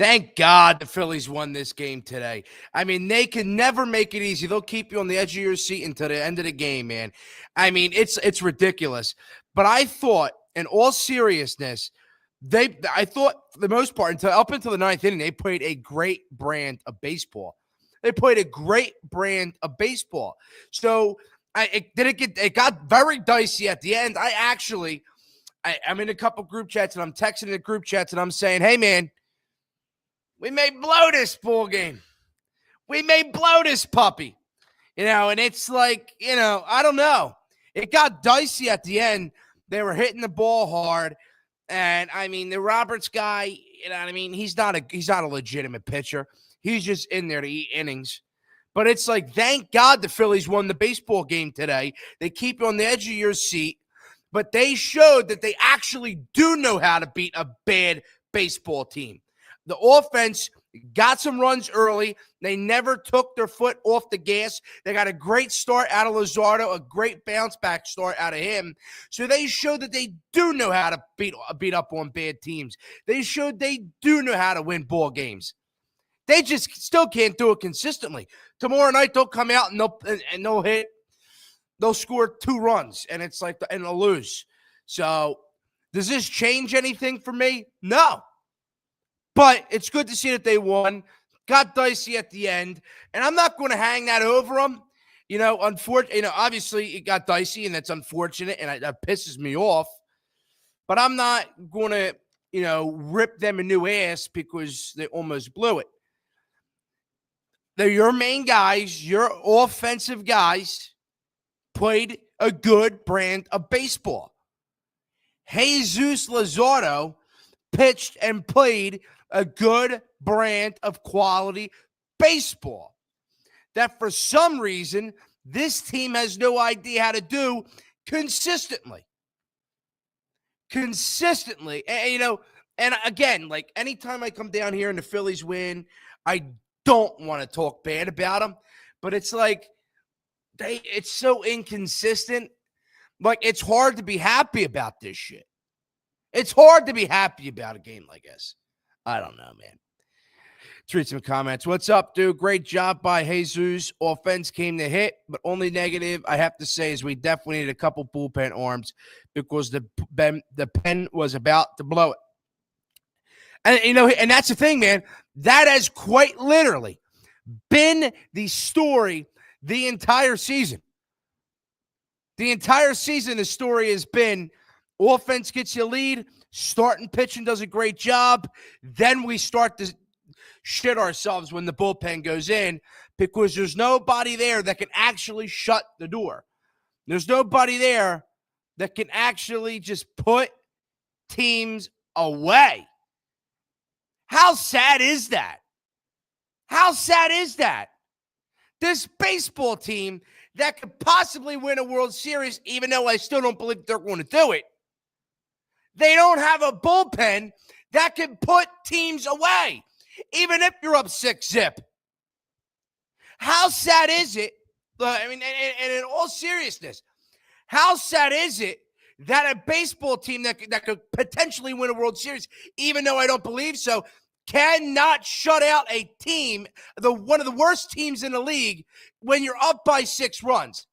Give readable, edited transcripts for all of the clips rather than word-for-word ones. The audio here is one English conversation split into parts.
Thank God the Phillies won this game today. I mean, they can never make it easy. They'll keep you on the edge of your seat until the end of the game, man. I mean, it's ridiculous. But I thought, in all seriousness, I thought for the most part, up until the ninth inning, they played a great brand of baseball. They played a great brand of baseball. So it got very dicey at the end. I'm in a couple group chats and I'm texting the group chats and I'm saying, hey man, we may blow this ball game. We may blow this puppy. And it's like, I don't know. It got dicey at the end. They were hitting the ball hard. And I mean, the Roberts guy, he's not a legitimate pitcher. He's just in there to eat innings. But it's like, thank God the Phillies won the baseball game today. They keep you on the edge of your seat. But they showed that they actually do know how to beat a bad baseball team. The offense got some runs early. They never took their foot off the gas. They got a great start out of Luzardo, a great bounce-back start out of him. So they showed that they do know how to beat up on bad teams. They showed they do know how to win ball games. They just still can't do it consistently. Tomorrow night, they'll come out and they'll hit. They'll score 2 runs, and it's like, and they'll lose. So does this change anything for me? No. But it's good to see that they won. Got dicey at the end. And I'm not going to hang that over them. Obviously it got dicey, and that's unfortunate, and that pisses me off. But I'm not going to, rip them a new ass because they almost blew it. They're your main guys, your offensive guys, played a good brand of baseball. Jesus Luzardo pitched and played a good brand of quality baseball that for some reason this team has no idea how to do consistently. And and again, like anytime I come down here and the Phillies win, I don't want to talk bad about them, but it's like it's so inconsistent. Like, it's hard to be happy about this shit. It's hard to be happy about a game like this. I don't know, man. Let's read some comments. What's up, dude? Great job by Jesus. Offense came to hit, but only negative I have to say is we definitely need a couple bullpen arms because the pen was about to blow it. And that's the thing, man. That has quite literally been the story the entire season. The entire season, the story has been offense gets you a lead, starting pitching does a great job, then we start to shit ourselves when the bullpen goes in because there's nobody there that can actually shut the door. There's nobody there that can actually just put teams away. How sad is that? How sad is that? This baseball team that could possibly win a World Series, even though I still don't believe they're going to do it, they don't have a bullpen that can put teams away, even if you're up 6-0. How sad is it? And in all seriousness, how sad is it that a baseball team that could potentially win a World Series, even though I don't believe so, cannot shut out a team, one of the worst teams in the league, when you're up by 6 runs?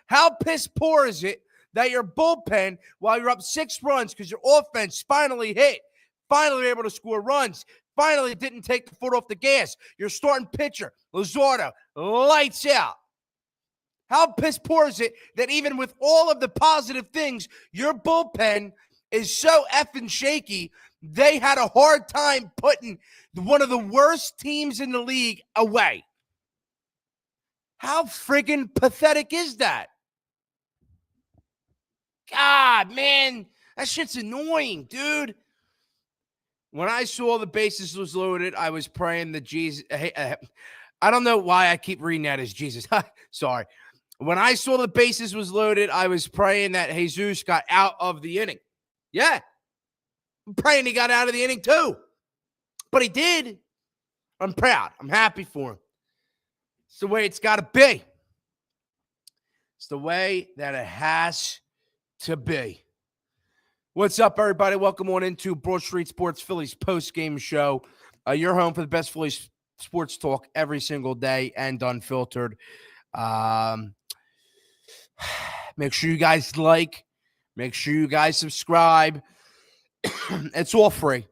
How piss poor is it that your bullpen, while you're up 6 runs because your offense finally hit, finally able to score runs, finally didn't take the foot off the gas, your starting pitcher, Luzardo, lights out? How piss poor is it that even with all of the positive things, your bullpen is so effing shaky, they had a hard time putting one of the worst teams in the league away? How friggin' pathetic is that? God, man, that shit's annoying, dude. When I saw the bases was loaded, I was praying that Jesus. I don't know why I keep reading that as Jesus. Sorry. When I saw the bases was loaded, I was praying that Jesus got out of the inning. Yeah. I'm praying he got out of the inning too. But he did. I'm proud. I'm happy for him. It's the way it's got to be. It's the way that it has to be. What's up, everybody? Welcome on into Broad Street Sports Phillies post-game show. Your home for the best Phillies sports talk every single day and unfiltered. Um, make sure you guys like. Make sure you guys subscribe. It's all free.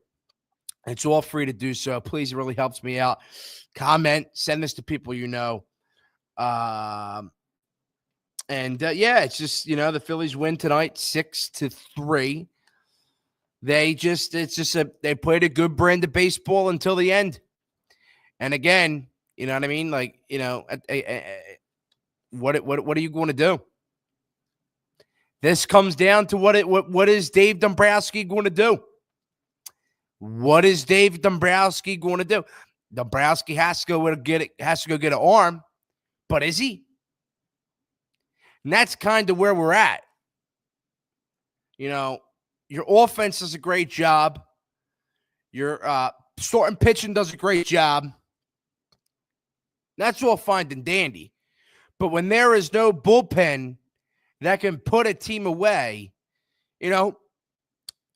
It's all free to do so. Please, it really helps me out. Comment. Send this to people you know. Yeah, it's just, the Phillies win tonight 6-3. They played a good brand of baseball until the end. And again, you know what I mean? Like, what are you going to do? This comes down to what is Dave Dombrowski going to do? What is Dave Dombrowski going to do? Dombrowski has to go get an arm, but is he? And that's kind of where we're at. Your offense does a great job. Your starting pitching does a great job. That's all fine and dandy. But when there is no bullpen that can put a team away, and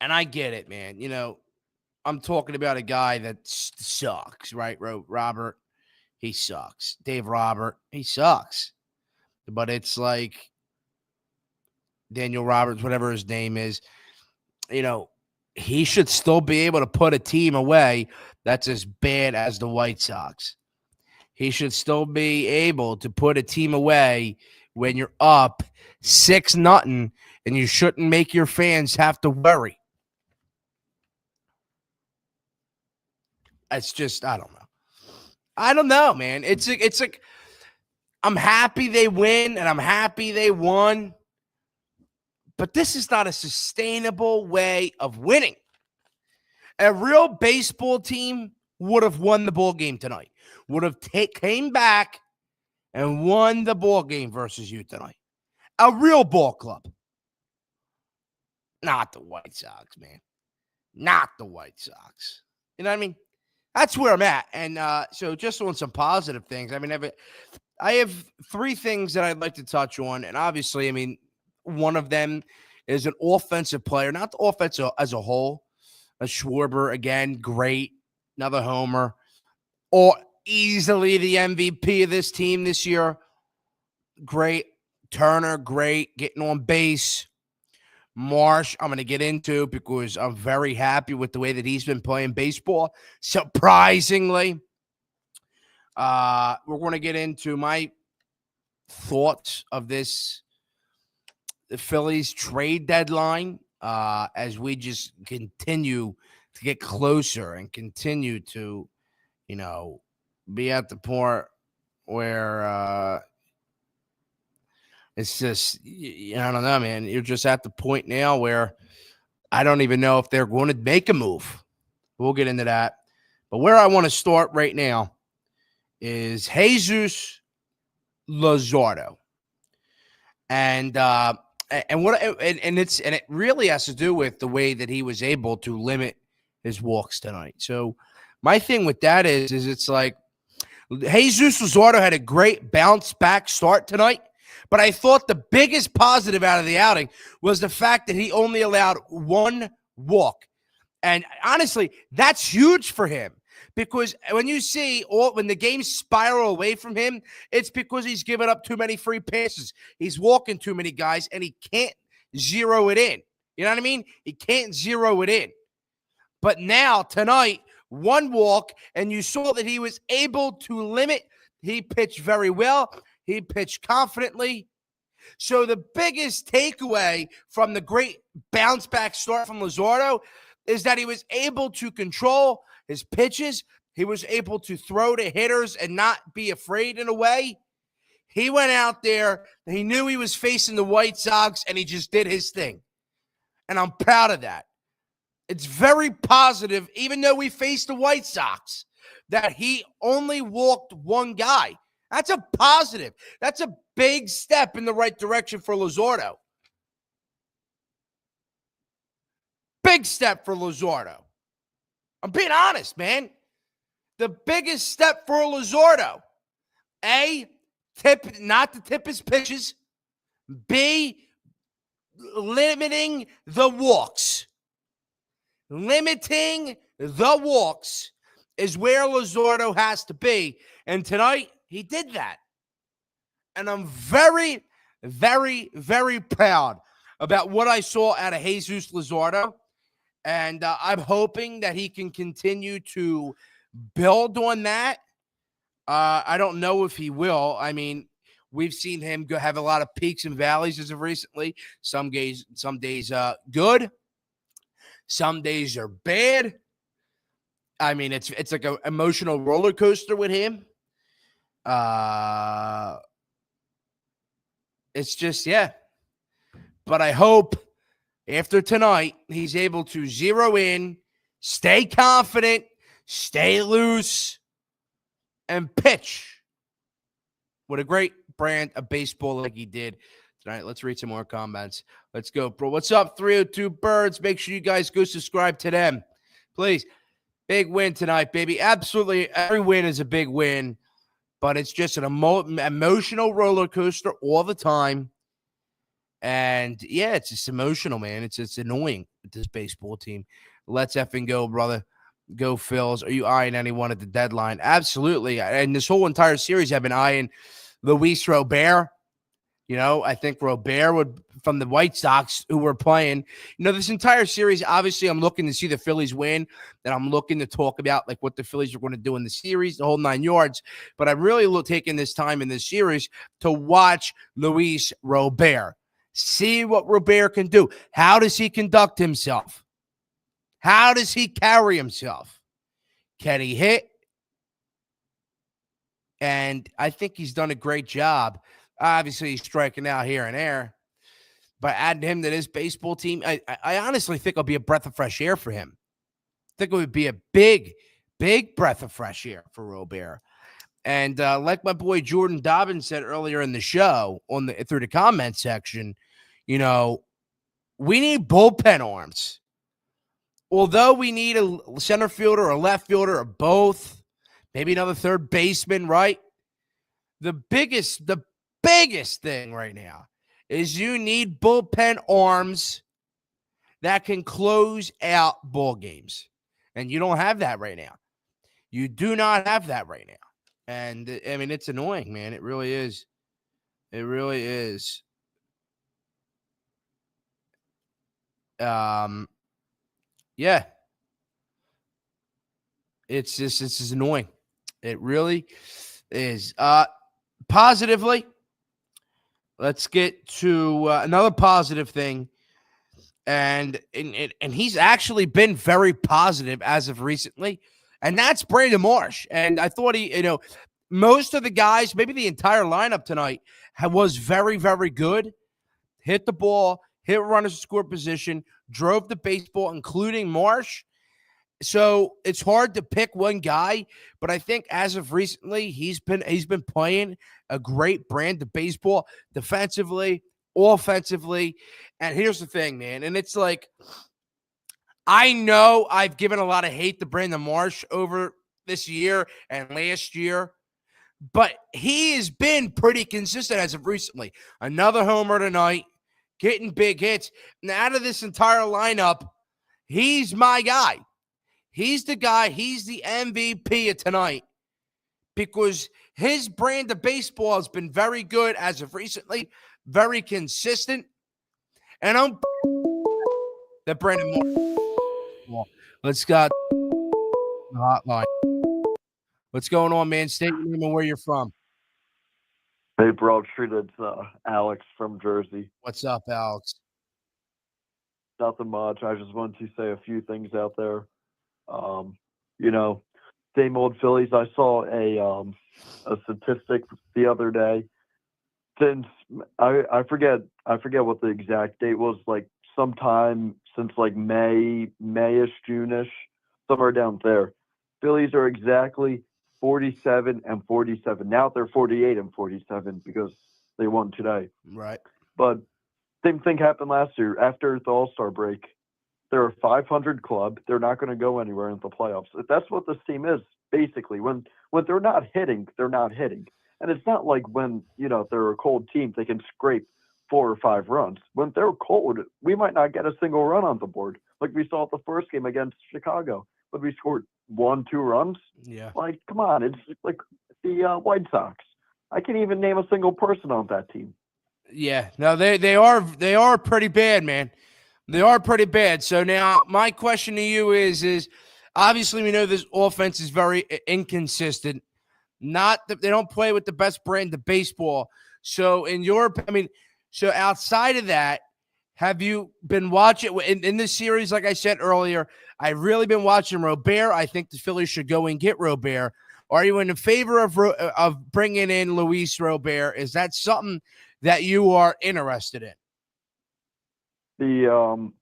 I get it, man. I'm talking about a guy that sucks, right? Robert, he sucks. Dave Robert, he sucks. But it's like Daniel Roberts, whatever his name is, he should still be able to put a team away that's as bad as the White Sox. He should still be able to put a team away when you're up 6-0, and you shouldn't make your fans have to worry. It's just, I don't know. I don't know, man. It's like I'm happy they win and I'm happy they won. But this is not a sustainable way of winning. A real baseball team would have won the ball game tonight. Would have came back and won the ball game versus you tonight. A real ball club. Not the White Sox, man. Not the White Sox. You know what I mean? That's where I'm at. And so just on some positive things, I mean, I have 3 things that I'd like to touch on. And obviously, I mean, one of them is an offensive player, not the offense as a whole. Schwarber, again, great. Another homer. Or easily the MVP of this team this year. Great. Turner, great. Getting on base. Marsh, I'm going to get into because I'm very happy with the way that he's been playing baseball. Surprisingly, we're going to get into my thoughts of the Phillies trade deadline as we just continue to get closer and continue to, be at the point where it's just, I don't know, man. You're just at the point now where I don't even know if they're going to make a move. We'll get into that. But where I want to start right now is Jesus Luzardo. And it really has to do with the way that he was able to limit his walks tonight. So my thing with that is it's like Jesus Luzardo had a great bounce back start tonight. But I thought the biggest positive out of the outing was the fact that he only allowed 1 walk. And honestly, that's huge for him because when you see when the games spiral away from him, it's because he's given up too many free passes. He's walking too many guys and he can't zero it in. You know what I mean? He can't zero it in. But now tonight, 1 walk, and you saw that he was able to limit. He pitched very well. He pitched confidently. So the biggest takeaway from the great bounce back start from Luzardo is that he was able to control his pitches. He was able to throw to hitters and not be afraid in a way. He went out there. He knew he was facing the White Sox, and he just did his thing. And I'm proud of that. It's very positive, even though we faced the White Sox, that he only walked 1 guy. That's a positive. That's a big step in the right direction for Luzardo. Big step for Luzardo. I'm being honest, man. The biggest step for Luzardo. A, not to tip his pitches. B, limiting the walks. Limiting the walks is where Luzardo has to be. And tonight, he did that. And I'm very, very, very proud about what I saw out of Jesus Luzardo. And I'm hoping that he can continue to build on that. I don't know if he will. I mean, we've seen him have a lot of peaks and valleys as of recently. Some days good. Some days are bad. I mean, it's like an emotional roller coaster with him. It's just, yeah. But I hope after tonight, he's able to zero in, stay confident, stay loose, and pitch with a great brand of baseball like he did tonight. Let's read some more comments. Let's go, bro. What's up, 302 Birds? Make sure you guys go subscribe to them. Please. Big win tonight, baby. Absolutely. Every win is a big win, but it's just an emotional roller coaster all the time. And yeah, it's just emotional, man. It's annoying with this baseball team. Let's effing go, brother. Go Phils. Are you eyeing anyone at the deadline? Absolutely. And this whole entire series, I've been eyeing Luis Robert. You know, I think Robert from the White Sox who were playing. You know, this entire series, obviously, I'm looking to see the Phillies win, and I'm looking to talk about like what the Phillies are going to do in the series, the whole 9 yards. But I'm really taking this time in this series to watch Luis Robert, see what Robert can do. How does he conduct himself? How does he carry himself? Can he hit? And I think he's done a great job. Obviously, he's striking out here and there. But adding him to this baseball team, I honestly think it'll be a breath of fresh air for him. I think it would be a big, big breath of fresh air for Robert. And like my boy Jordan Dobbins said earlier in the show through the comment section, you know, we need bullpen arms. Although we need a center fielder or a left fielder or both, maybe another third baseman, right? The biggest thing right now is you need bullpen arms that can close out ball games. And you don't have that right now. You do not have that right now. And, I mean, it's annoying, man. It really is. It really is. Yeah. It's just annoying. It really is. Positively, let's get to another positive thing. And he's actually been very positive as of recently. And that's Brandon Marsh. And I thought most of the guys, maybe the entire lineup tonight, was very, very good. Hit the ball, hit runners in score position, drove the baseball, including Marsh. So it's hard to pick one guy, but I think as of recently, he's been playing a great brand of baseball defensively, offensively. And here's the thing, man. And it's like, I know I've given a lot of hate to Brandon Marsh over this year and last year, but he has been pretty consistent as of recently. Another homer tonight, getting big hits. And out of this entire lineup, he's my guy. He's the guy. He's the MVP of tonight because his brand of baseball has been very good as of recently, very consistent. And I'm that Brandon Moore. Let's got the hotline. What's going on, man? State your name and where you're from. Hey, Broad Street. It's Alex from Jersey. What's up, Alex? Nothing much. I just wanted to say a few things out there. You know, same old Phillies. I saw a statistic the other day. Since I forget what the exact date was, like sometime since like Mayish, June-ish, somewhere down there. Phillies are exactly 47-47. Now they're 48-47 because they won today. Right. But same thing happened last year after the All-Star break. They're a 500 club. They're not going to go anywhere in the playoffs. That's what this team is, basically. When they're not hitting, they're not hitting. And it's not like when, they're a cold team, they can scrape 4 or 5 runs. When they're cold, we might not get a single run on the board. Like we saw at the first game against Chicago, but we scored 1, 2 runs. Yeah. Like, come on, it's like the White Sox. I can't even name a single person on that team. Yeah. No, they are pretty bad, man. They are pretty bad. So now my question to you is obviously we know this offense is very inconsistent. Not that they don't play with the best brand of baseball. So so outside of that, have you been watching in this series? Like I said earlier, I've really been watching Robert. I think the Phillies should go and get Robert. Are you in favor of bringing in Luis Robert? Is that something that you are interested in? The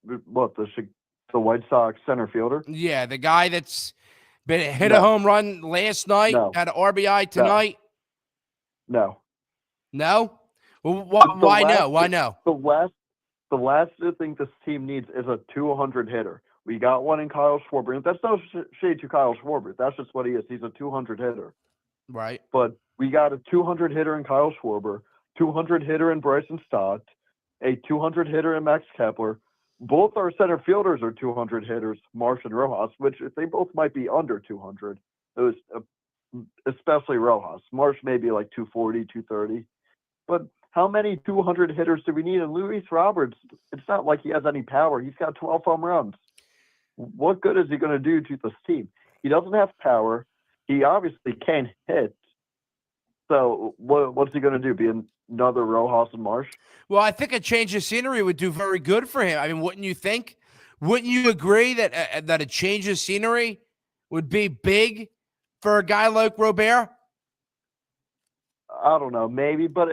the White Sox center fielder? Yeah, the guy that's been hit a No, home run last night, no, had an RBI no, tonight. no. No, well, The why last, no? Why no? the last, the last thing this team needs is a 200 hitter. We got one in Kyle Schwarber. That's no shade to Kyle Schwarber. That's just what he is. He's a 200 hitter. Right. But we got a 200 hitter in Kyle Schwarber, 200 hitter in Bryson Stott, a 200 hitter in Max Kepler. Both our center fielders are 200 hitters, Marsh and Rojas, which they both might be under 200. It was especially Rojas. Marsh may be like 240, 230. But how many 200 hitters do we need? And Luis Roberts, it's not like he has any power. He's got 12 home runs. What good is he going to do to this team? He doesn't have power. He obviously can't hit. So what's he going to do? Be another Rojas and Marsh? Well, I think a change of scenery would do very good for him. I mean, wouldn't you think? Wouldn't you agree that a change of scenery would be big for a guy like Robert? I don't know, maybe, but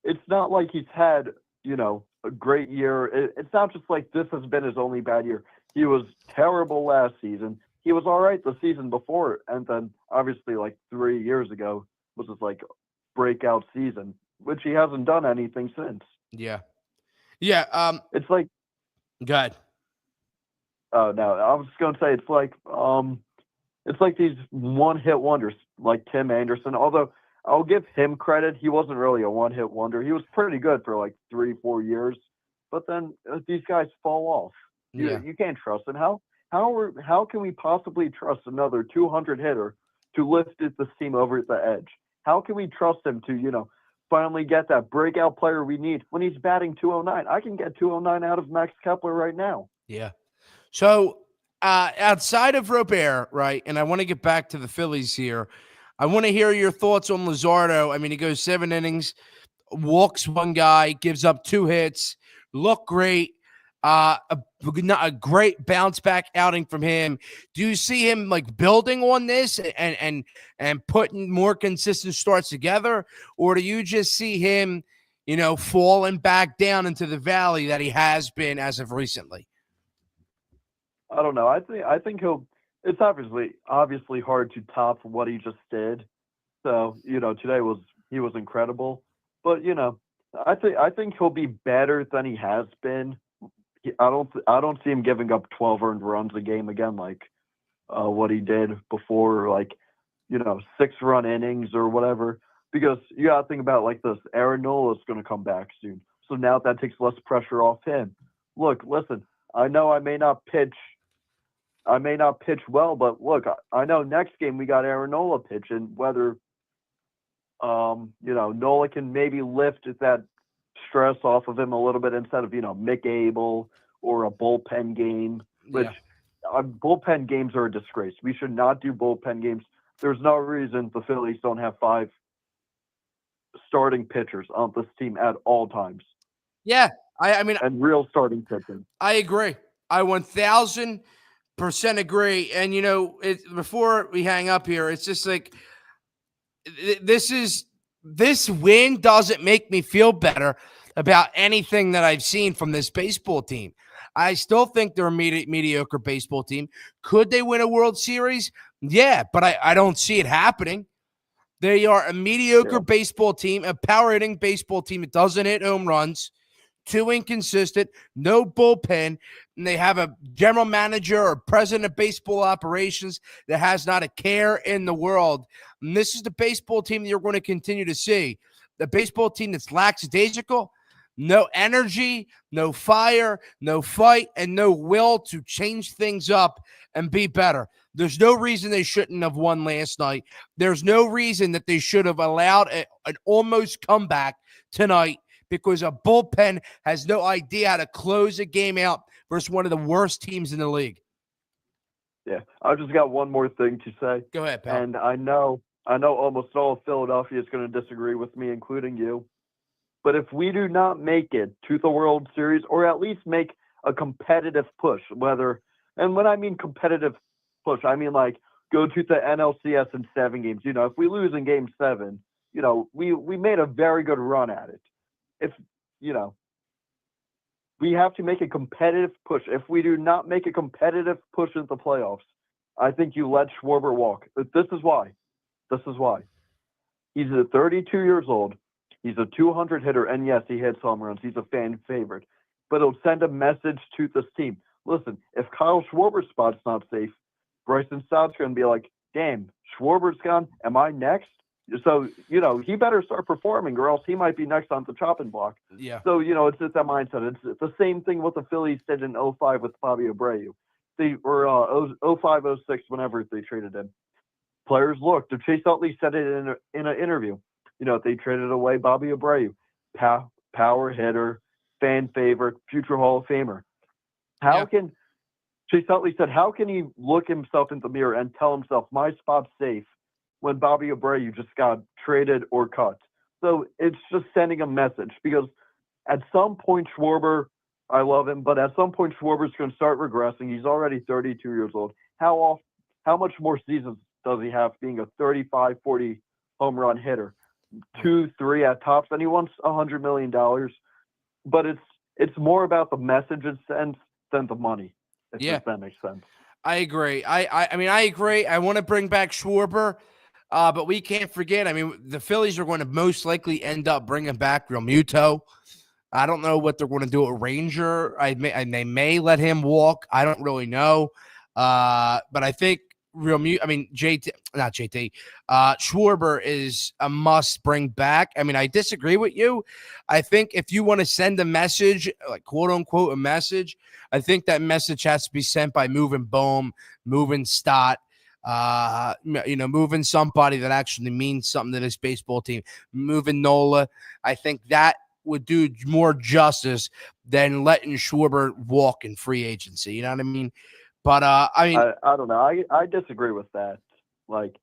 it's not like he's had a great year. It's not just like this has been his only bad year. He was terrible last season. He was all right the season before, and then obviously like 3 years ago was his like breakout season, which he hasn't done anything since. Yeah. Yeah. It's like, Good. oh no, I was just gonna say it's like these one-hit wonders like Tim Anderson. Although I'll give him credit, he wasn't really a one-hit wonder. He was pretty good for like 3-4 years, but then these guys fall off. Yeah. You can't trust them. How can we possibly trust another 200 hitter to lift this team over the edge? How can we trust him to finally get that breakout player we need when he's batting 209? I can get 209 out of Max Kepler right now. Yeah. So outside of Robert, right, and I want to get back to the Phillies here. I want to hear your thoughts on Luzardo. I mean, he goes 7 innings, walks one guy, gives up 2 hits, look great. A great bounce back outing from him. Do you see him like building on this and putting more consistent starts together, or do you just see him, falling back down into the valley that he has been as of recently? I don't know. I think he'll. It's obviously hard to top what he just did. So today he was incredible. But I think he'll be better than he has been. I don't see him giving up 12 earned runs a game again, like what he did before, like 6-run innings or whatever. Because you got to think about like this. Aaron Nola is going to come back soon, so now that takes less pressure off him. Look, listen. I know I may not pitch well, but look, I know next game we got Aaron Nola pitching. Whether Nola can maybe lift that stress off of him a little bit instead of Mick Abel or a bullpen game, which bullpen games are a disgrace. We should not do bullpen games. There's no reason the Phillies don't have 5 starting pitchers on this team at all times. Yeah, I mean, and real starting pitching. I agree. I 1000% agree. And before we hang up here, it's just like this win doesn't make me feel better about anything that I've seen from this baseball team. I still think they're a mediocre baseball team. Could they win a World Series? Yeah, but I don't see it happening. They are a mediocre baseball team, a power hitting baseball team that doesn't hit home runs, too inconsistent, no bullpen, and they have a general manager or president of baseball operations that has not a care in the world. And this is the baseball team that you're going to continue to see. The baseball team that's lackadaisical, no energy, no fire, no fight, and no will to change things up and be better. There's no reason they shouldn't have won last night. There's no reason that they should have allowed an almost comeback tonight because a bullpen has no idea how to close a game out versus one of the worst teams in the league. Yeah, I just got one more thing to say. Go ahead, pal. And I know almost all of Philadelphia is going to disagree with me, including you. But if we do not make it to the World Series, or at least make a competitive push, and when I mean competitive push, I mean like go to the NLCS in 7 games. If we lose in Game 7, we made a very good run at it. If we have to make a competitive push. If we do not make a competitive push into the playoffs, I think you let Schwarber walk. This is why. He's 32 years old. He's a 200 hitter, and yes, he hits home runs. He's a fan favorite. But it'll send a message to this team. Listen, if Kyle Schwarber's spot's not safe, Bryson Stott's going to be like, damn, Schwarber's gone. Am I next? So, he better start performing or else he might be next on the chopping block. Yeah. So, it's that mindset. It's the same thing what the Phillies did in 05 with Bobby Abreu. They were 05, 06, whenever they traded him. Players looked. Chase Utley said it in an interview. They traded away Bobby Abreu, power hitter, fan favorite, future Hall of Famer. Chase Utley said, how can he look himself in the mirror and tell himself my spot's safe when Bobby Abreu just got traded or cut? So it's just sending a message because at some point Schwarber, I love him, but at some point Schwarber's going to start regressing. He's already 32 years old. How much more seasons does he have being a 35, 40 home run hitter? 2, 3 at tops, and he wants $100 million. But it's more about the message it sends than the money. If that makes sense. I agree. I mean, I agree. I want to bring back Schwarber, but we can't forget. I mean, the Phillies are going to most likely end up bringing back Realmuto. I don't know what they're going to do at Ranger. They may let him walk. I don't really know. But I think Schwarber is a must bring back. I mean, I disagree with you. I think if you want to send a message, like quote unquote a message, I think that message has to be sent by moving Bohm, moving Stott, moving somebody that actually means something to this baseball team, moving Nola. I think that would do more justice than letting Schwarber walk in free agency. You know what I mean? But I don't know. I disagree with that. Like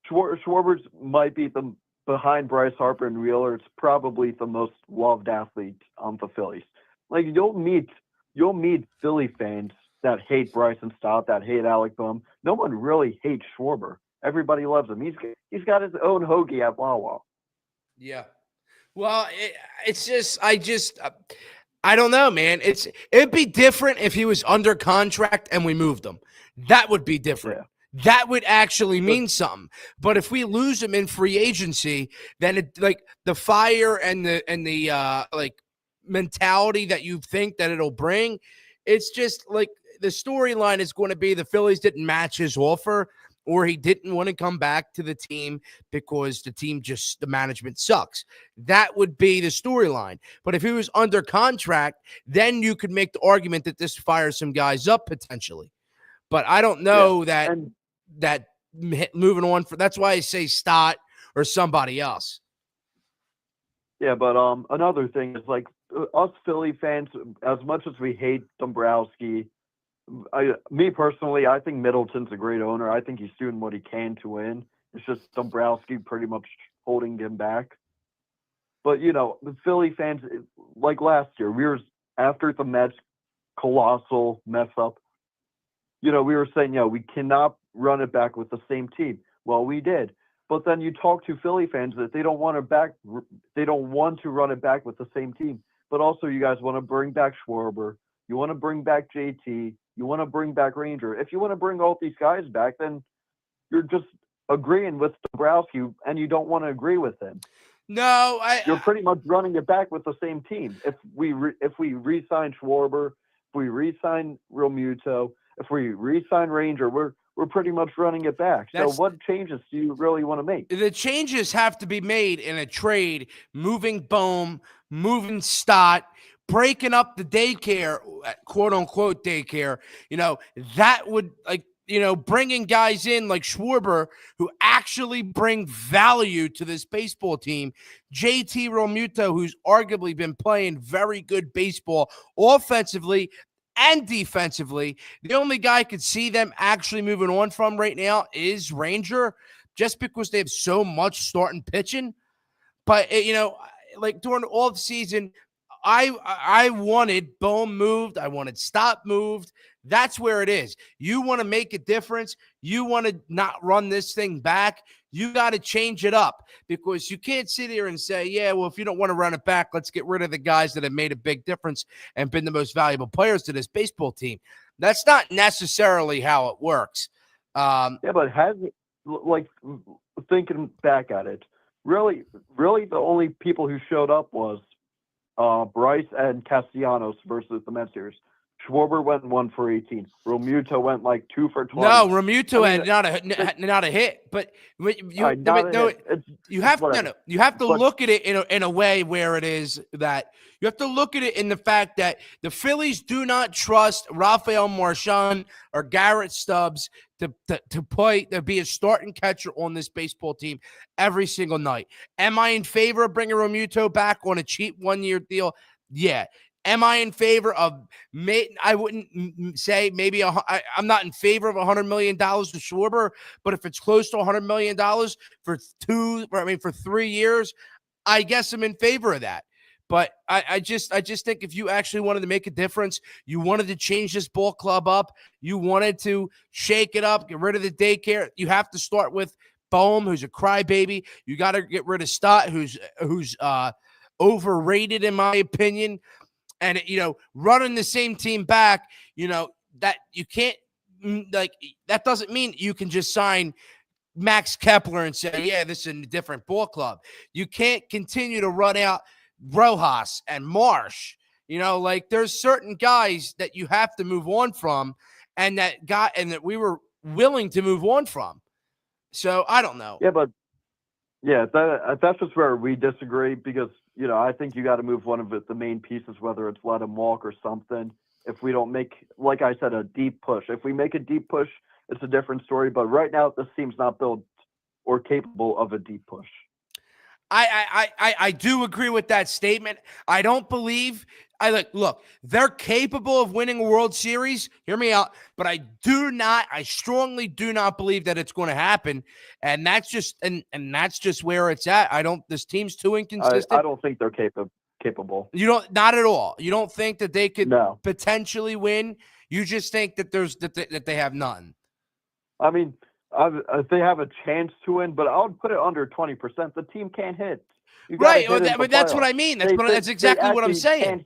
Schwarber's might be behind Bryce Harper and Wheeler. It's probably the most loved athlete on the Phillies. Like you'll meet Philly fans that hate Bryson Stott, that hate Alec Bohm. No one really hates Schwarber. Everybody loves him. He's got his own hoagie at Wawa. Yeah. Well, it's just I don't know, man. It'd be different if he was under contract and we moved him. That would be different. Yeah. That would actually mean something. But if we lose him in free agency, then it like the fire and the mentality that you think that it'll bring, it's just like the storyline is going to be the Phillies didn't match his offer, or he didn't want to come back to the team because the management sucks. That would be the storyline. But if he was under contract, then you could make the argument that this fires some guys up potentially. But I don't know that moving on that's why I say Stott or somebody else. Yeah, but another thing is like us Philly fans, as much as we hate Dombrowski, me personally, I think Middleton's a great owner. I think he's doing what he can to win. It's just Dombrowski pretty much holding him back. But, the Philly fans, like last year, we were after the Mets' colossal mess up, we were saying, we cannot run it back with the same team. Well, we did. But then you talk to Philly fans that they don't want to run it back with the same team. But also you guys want to bring back Schwarber. You want to bring back JT. You want to bring back Ranger. If you want to bring all these guys back, then you're just agreeing with Dombrowski, and you don't want to agree with him. No, you're pretty much running it back with the same team. If we re-sign Schwarber, if we re-sign Realmuto, if we re-sign Ranger, we're pretty much running it back. So what changes do you really want to make? The changes have to be made in a trade, moving Bohm, moving Stott, breaking up the daycare, quote unquote daycare. That would bringing guys in like Schwarber who actually bring value to this baseball team. JT Realmuto, who's arguably been playing very good baseball offensively and defensively. The only guy I could see them actually moving on from right now is Ranger, just because they have so much starting pitching. But, like during all the season, I wanted Bohm moved. I wanted Stott moved. That's where it is. You want to make a difference. You want to not run this thing back. You got to change it up, because you can't sit here and say, yeah, well, if you don't want to run it back, let's get rid of the guys that have made a big difference and been the most valuable players to this baseball team. That's not necessarily how it works. But thinking back at it, really the only people who showed up was Bryce and Castellanos versus the Mets series. Schwarber went 1 for 18. Realmuto went like 2 for 20. No, Realmuto had not a hit, but you have to look at it in a way where it is that you have to look at it in the fact that the Phillies do not trust Rafael Marchand or Garrett Stubbs to be a starting catcher on this baseball team every single night. Am I in favor of bringing Realmuto back on a cheap 1-year deal? Yeah. Am I in favor of? I wouldn't say maybe. I'm not in favor of $100 million to Schwarber, but if it's close to $100 million for 3 years, I guess I'm in favor of that. But I just think if you actually wanted to make a difference, you wanted to change this ball club up, you wanted to shake it up, get rid of the daycare, you have to start with Bohm, who's a crybaby. You got to get rid of Stott, who's overrated in my opinion. And, running the same team back, that you can't, that doesn't mean you can just sign Max Kepler and say, yeah, this is a different ball club. You can't continue to run out Rojas and Marsh. There's certain guys that you have to move on from, and that we were willing to move on from. So I don't know. Yeah, but that's just where we disagree, because I think you got to move one of the main pieces, whether it's let him walk or something. If we don't make, like I said, a deep push. If we make a deep push, it's a different story. But right now, this team's not built or capable of a deep push. I do agree with that statement. I don't believe. Look, they're capable of winning a World Series. Hear me out. But I strongly do not believe that it's going to happen. And that's just that's just where it's at. This team's too inconsistent. I don't think they're capable. Not at all. You don't think that they could potentially win? You just think that that they have none. I mean, if they have a chance to win, but I would put it under 20%. The team can't hit. Right, but that's what I mean. That's exactly what I'm saying.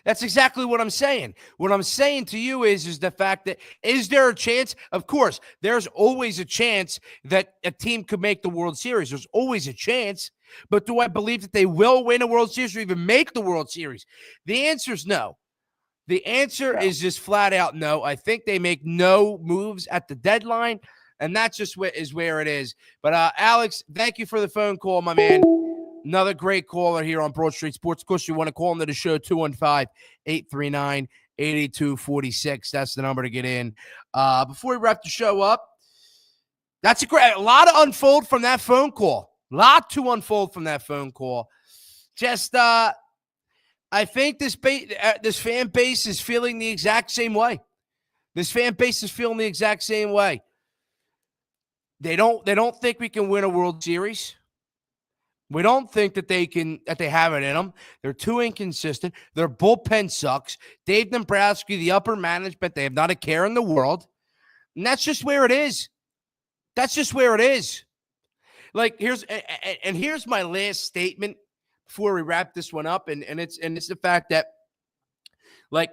That's exactly what I'm saying. What I'm saying to you is the fact that, is there a chance? Of course, there's always a chance that a team could make the World Series. There's always a chance. But do I believe that they will win a World Series or even make the World Series? The answer is no. The answer is just flat out no. I think they make no moves at the deadline, and that's just where it is. But Alex, thank you for the phone call, my man. Another great caller here on Broad Street Sports. Of course, you want to call into the show, 215-839-8246. That's the number to get in. Before we wrap the show up, that's a lot to unfold from that phone call. Just, I think this fan base is feeling the exact same way. They don't think we can win a World Series. We don't think that they have it in them. They're too inconsistent. Their bullpen sucks. Dave Dombrowski, the upper management, they have not a care in the world. And that's just where it is. Like, here's my last statement before we wrap this one up. And it's the fact that, like,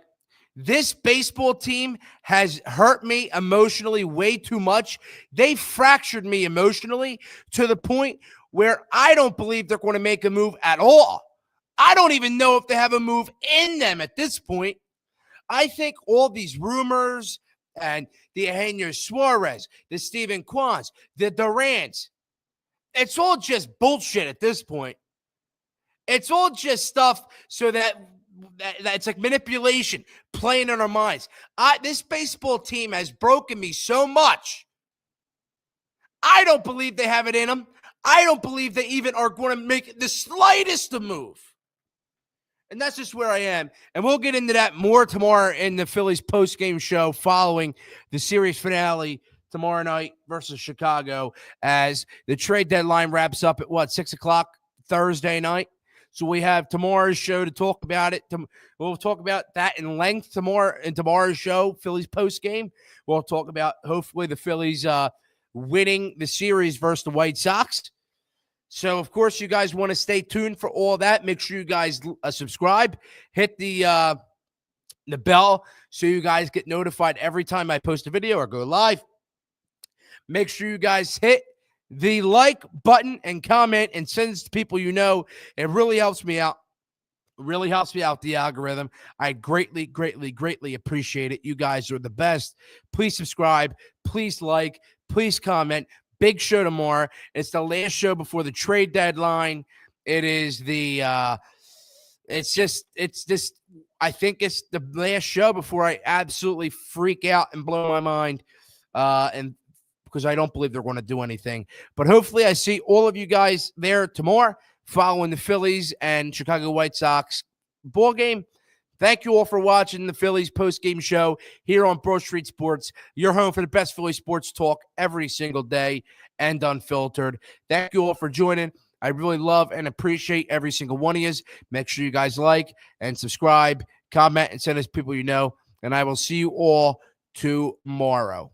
this baseball team has hurt me emotionally way too much. They fractured me emotionally to the point where I don't believe they're going to make a move at all. I don't even know if they have a move in them at this point. I think all these rumors and the Eugenio Suarez, the Steven Kwans, the Durants, it's all just bullshit at this point. It's all just stuff so that That's like manipulation, playing in our minds. This baseball team has broken me so much. I don't believe they have it in them. I don't believe they even are going to make the slightest move. And that's just where I am. And we'll get into that more tomorrow in the Phillies post-game show following the series finale tomorrow night versus Chicago, as the trade deadline wraps up at 6 o'clock Thursday night. So we have tomorrow's show to talk about it. We'll talk about that in length tomorrow's show, Phillies post-game. We'll talk about hopefully the Phillies winning the series versus the White Sox. So, of course, you guys want to stay tuned for all that. Make sure you guys subscribe, hit the bell so you guys get notified every time I post a video or go live. Make sure you guys hit the like button and comment and send this to people you know. It really helps me out. It really helps me out, the algorithm. I greatly, greatly, greatly appreciate it. You guys are the best. Please subscribe. Please like. Please comment. Big show tomorrow. It's the last show before the trade deadline. It is I think it's the last show before I absolutely freak out and blow my mind. And because I don't believe they're going to do anything. But hopefully I see all of you guys there tomorrow following the Phillies and Chicago White Sox ball game. Thank you all for watching the Phillies post-game show here on Broad Street Sports, your home for the best Philly sports talk every single day and unfiltered. Thank you all for joining. I really love and appreciate every single one of you. Make sure you guys like and subscribe, comment, and send us people you know. And I will see you all tomorrow.